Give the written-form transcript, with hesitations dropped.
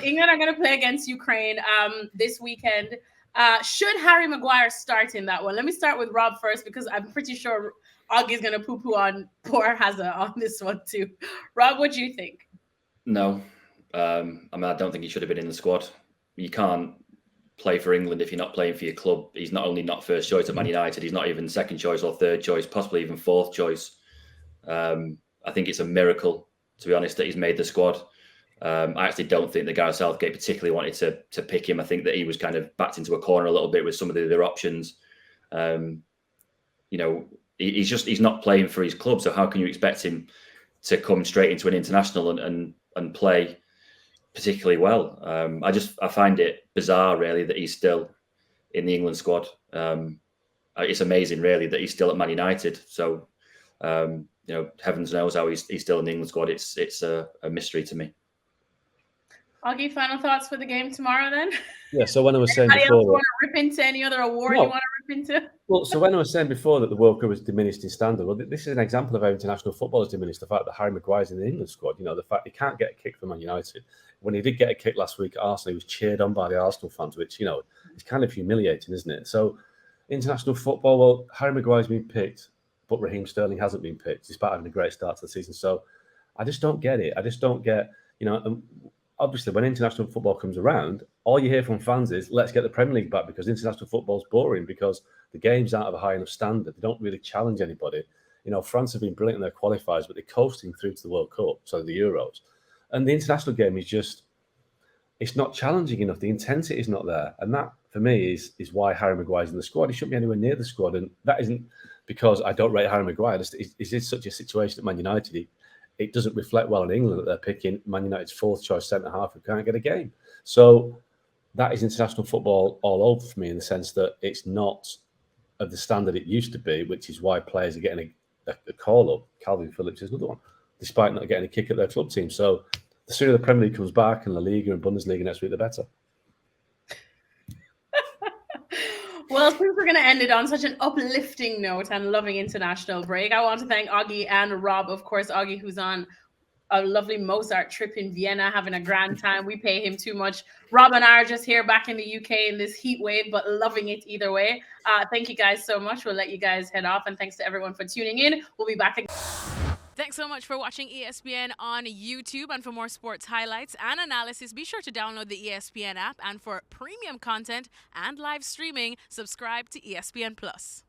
England are going to play against Ukraine this weekend. Should Harry Maguire start in that one? Let me start with Rob first, because I'm pretty sure Augie's going to poo-poo on poor Hazard on this one too. Rob, what do you think? No. I mean, I don't think he should have been in the squad. You can't play for England if you're not playing for your club. He's not only not first choice at Man United, he's not even second choice or third choice, possibly even fourth choice. I think it's a miracle, to be honest, that he's made the squad. I actually don't think that Gareth Southgate particularly wanted to pick him. I think that he was kind of backed into a corner a little bit with some of the other options. He's not playing for his club, so how can you expect him to come straight into an international and play particularly well? I find it bizarre, really, that he's still in the England squad. It's amazing, really, that he's still at Man United. So, heavens knows how he's still in the England squad. It's a mystery to me. Augie, final thoughts for the game tomorrow, then? Yeah. So when I was saying before, you want to rip into any other award you want to rip into? Well, so when I was saying before that the World Cup was diminished in standard, well, this is an example of how international football has diminished. The fact that Harry Maguire's in the England squad, the fact he can't get a kick for Man United. When he did get a kick last week at Arsenal, he was cheered on by the Arsenal fans, which is kind of humiliating, isn't it? So international football, well, Harry Maguire's been picked, but Raheem Sterling hasn't been picked, despite having a great start to the season. So I just don't get it. I just don't get, obviously, when international football comes around, all you hear from fans is, let's get the Premier League back, because international football's boring, because the games aren't of a high enough standard. They don't really challenge anybody. France have been brilliant in their qualifiers, but they're coasting through to the World Cup, so the Euros. And the international game is just, it's not challenging enough. The intensity is not there. And that, for me, is why Harry Maguire's in the squad. He shouldn't be anywhere near the squad. And that isn't because I don't rate Harry Maguire. It's in such a situation at Man United. It doesn't reflect well in England that they're picking Man United's fourth choice centre-half who can't get a game. So that is international football all over for me, in the sense that it's not of the standard it used to be, which is why players are getting a call-up. Calvin Phillips is another one, despite not getting a kick at their club team. So the sooner the Premier League comes back and La Liga and Bundesliga next week, the better. Well, since we're going to end it on such an uplifting note and loving international break, I want to thank Augie and Rob. Of course, Augie, who's on a lovely Mozart trip in Vienna, having a grand time. We pay him too much. Rob and I are just here back in the UK in this heat wave, but loving it either way. Thank you guys so much. We'll let you guys head off. And thanks to everyone for tuning in. We'll be back again. Thanks so much for watching ESPN on YouTube. And for more sports highlights and analysis, be sure to download the ESPN app. And for premium content and live streaming, subscribe to ESPN Plus.